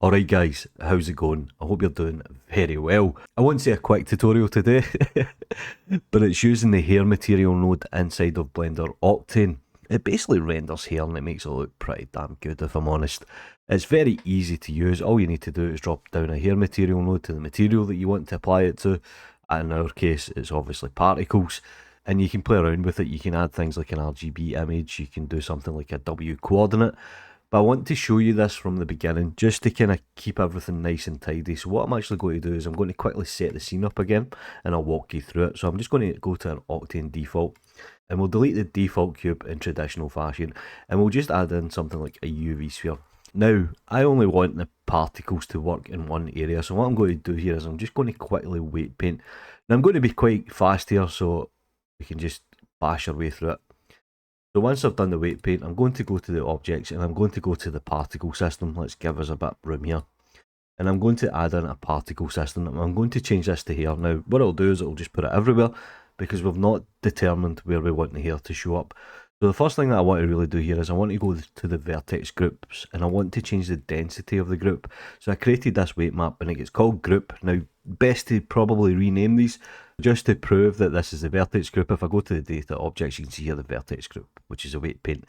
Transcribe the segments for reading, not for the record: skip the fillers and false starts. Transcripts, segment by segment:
Alright guys, how's it going? I hope you're doing very well. I won't say a quick tutorial today, but it's using the hair material node inside of Blender Octane. It basically renders hair and it makes it look pretty damn good if I'm honest. It's very easy to use. All you need to do is drop down a hair material node to the material that you want to apply it to. In our case, it's obviously particles. And you can play around with it. You can add things like an RGB image. You can do something like a W coordinate. But I want to show you this from the beginning, just to kind of keep everything nice and tidy. So what I'm actually going to do is I'm going to quickly set the scene up again, and I'll walk you through it. So I'm just going to go to an Octane default, and we'll delete the default cube in traditional fashion, and we'll just add in something like a UV sphere. Now, I only want the particles to work in one area, so what I'm going to do here is I'm just going to quickly weight paint. Now I'm going to be quite fast here, so we can just bash our way through it. So once I've done the weight paint, I'm going to go to the objects and I'm going to go to the particle system. Let's give us a bit of room here. And I'm going to add in a particle system. I'm going to change this to hair. Now, what I'll do is I'll just put it everywhere because we've not determined where we want the hair to show up. So the first thing that I want to really do here is I want to go to the vertex groups and I want to change the density of the group. So I created this weight map and it gets called group. Now, best to probably rename these just to prove that this is the vertex group. If I go to the data objects, you can see here the vertex group, which is a weight paint.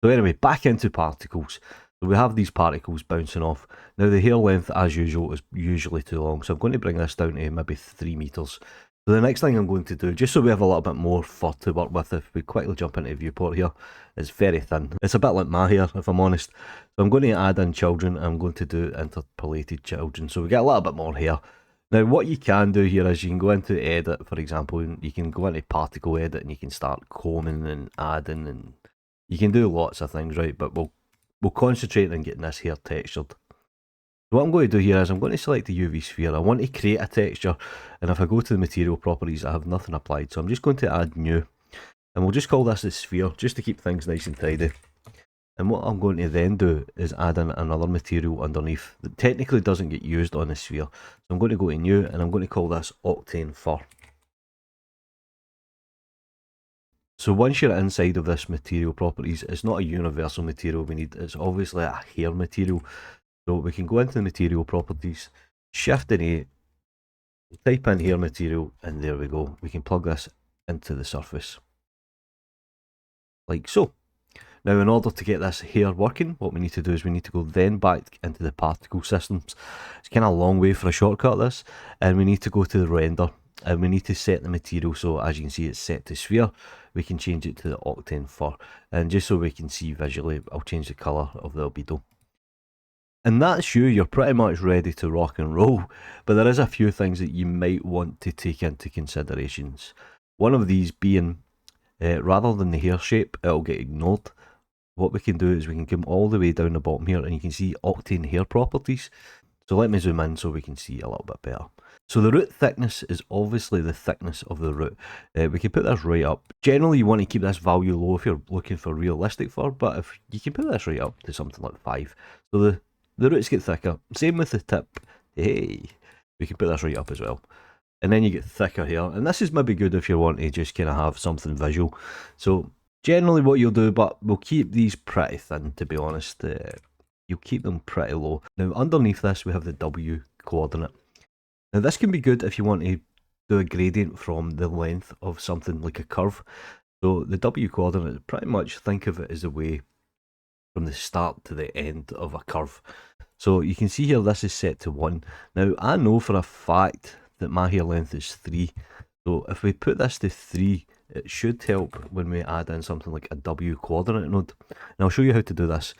So anyway, back into particles. So we have these particles bouncing off. Now the hair length, as usual, is usually too long. So I'm going to bring this down to maybe 3 meters. So the next thing I'm going to do, just so we have a little bit more fur to work with, if we quickly jump into viewport here, it's very thin. It's a bit like my hair, if I'm honest. So I'm going to add in children, and I'm going to do interpolated children. So we get a little bit more hair. Now what you can do here is you can go into edit, for example, and you can go into particle edit and you can start combing and adding, and you can do lots of things, right? But we'll concentrate on getting this hair textured. What I'm going to do here is I'm going to select the UV sphere. I want to create a texture, and if I go to the material properties, I have nothing applied. So I'm just going to add new, and we'll just call this a sphere, just to keep things nice and tidy. And what I'm going to then do is add in another material underneath that technically doesn't get used on the sphere. So I'm going to go to new, and I'm going to call this Octane Fur. So once you're inside of this material properties, it's not a universal material we need, it's obviously a hair material. So we can go into the material properties, shift and A, type in hair material, and there we go. We can plug this into the surface, like so. Now in order to get this hair working, what we need to do is we need to go then back into the particle systems. It's kind of a long way for a shortcut this, and we need to go to the render, and we need to set the material. So as you can see, it's set to sphere. We can change it to the Octane Fur, and just so we can see visually, I'll change the colour of the albedo. And that's you, you're pretty much ready to rock and roll, but there is a few things that you might want to take into considerations. One of these being, rather than the hair shape, it'll get ignored. What we can do is we can come all the way down the bottom here and you can see Octane hair properties. So let me zoom in so we can see a little bit better. So the root thickness is obviously the thickness of the root. We can put this right up. Generally you want to keep this value low if you're looking for realistic fur, but if you can put this right up to something like 5. So the roots get thicker. Same with the tip. Hey, we can put this right up as well. And then you get thicker here. And this is maybe good if you want to just kind of have something visual. So generally what you'll do, but we'll keep these pretty thin, to be honest. You'll keep them pretty low. Now underneath this we have the W coordinate. Now this can be good if you want to do a gradient from the length of something like a curve. So the W coordinate, pretty much think of it as a way from the start to the end of a curve. So you can see here this is set to 1. Now I know for a fact that my hair length is 3. So if we put this to 3, it should help when we add in something like a W coordinate node. And I'll show you how to do this.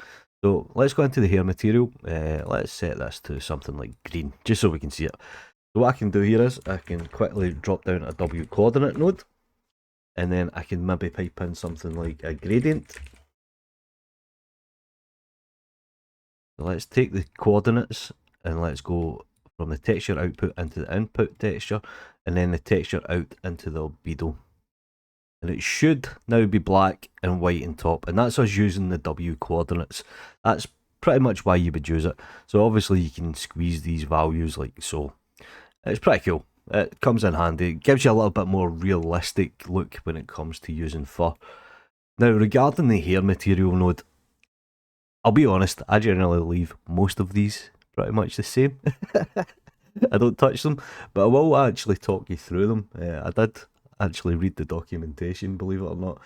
So let's go into the hair material. Let's set this to something like green, just so we can see it. So what I can do here is I can quickly drop down a W coordinate node, and then I can maybe pipe in something like a gradient. So let's take the coordinates and let's go from the texture output into the input texture, and then the texture out into the albedo. And it should now be black and white on top, and that's us using the W coordinates. That's pretty much why you would use it. So obviously you can squeeze these values like so. It's pretty cool. It comes in handy. It gives you a little bit more realistic look when it comes to using fur. Now regarding the hair material node, I'll be honest, I generally leave most of these pretty much the same. I don't touch them, but I will actually talk you through them. I did actually read the documentation, believe it or not.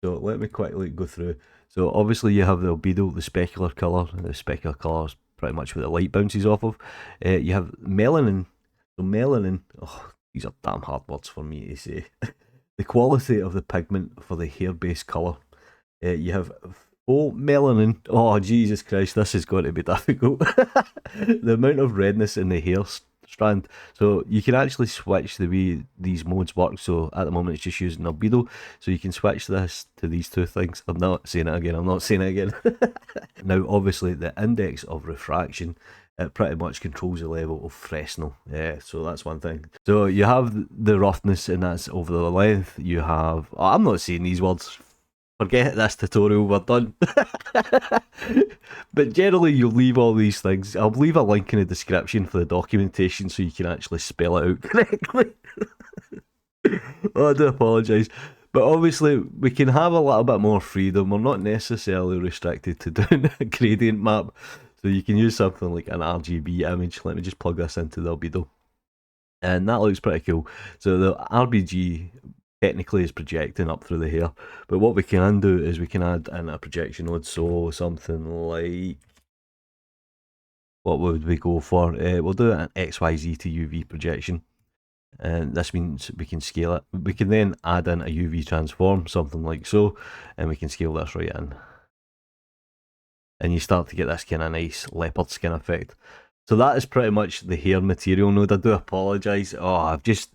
So let me quickly go through. So obviously you have the albedo, the specular colour. The specular colour is pretty much what the light bounces off of. You have melanin. So melanin, oh, these are damn hard words for me to say. The quality of the pigment for the hair-based colour. You have melanin. Oh, Jesus Christ, this is going to be difficult. The amount of redness in the hair strand. So you can actually switch the way these modes work. So at the moment it's just using albedo. So you can switch this to these two things. I'm not saying it again. I'm not saying it again. Now, obviously, the index of refraction, it pretty much controls the level of Fresnel. Yeah, so that's one thing. So you have the roughness, and that's over the length. You have. Oh, I'm not saying these words. Forget this tutorial, we're done. But generally, you'll leave all these things. I'll leave a link in the description for the documentation so you can actually spell it out correctly. Oh, I do apologise. But obviously, we can have a little bit more freedom. We're not necessarily restricted to doing a gradient map. So you can use something like an RGB image. Let me just plug this into the albedo. And that looks pretty cool. So the RBG technically is projecting up through the hair. But what we can do is we can add in a projection node. So something like, what would we go for? We'll do an XYZ to UV projection. And this means we can scale it. We can then add in a UV transform, something like so, and we can scale this right in. And you start to get this kind of nice leopard skin effect. So that is pretty much the hair material node. I do apologise. Oh, I've just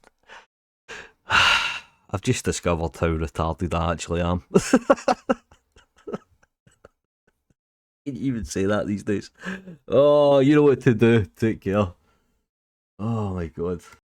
discovered how retarded I actually am. Can't even say that these days. Oh, you know what to do. Take care. Oh my god.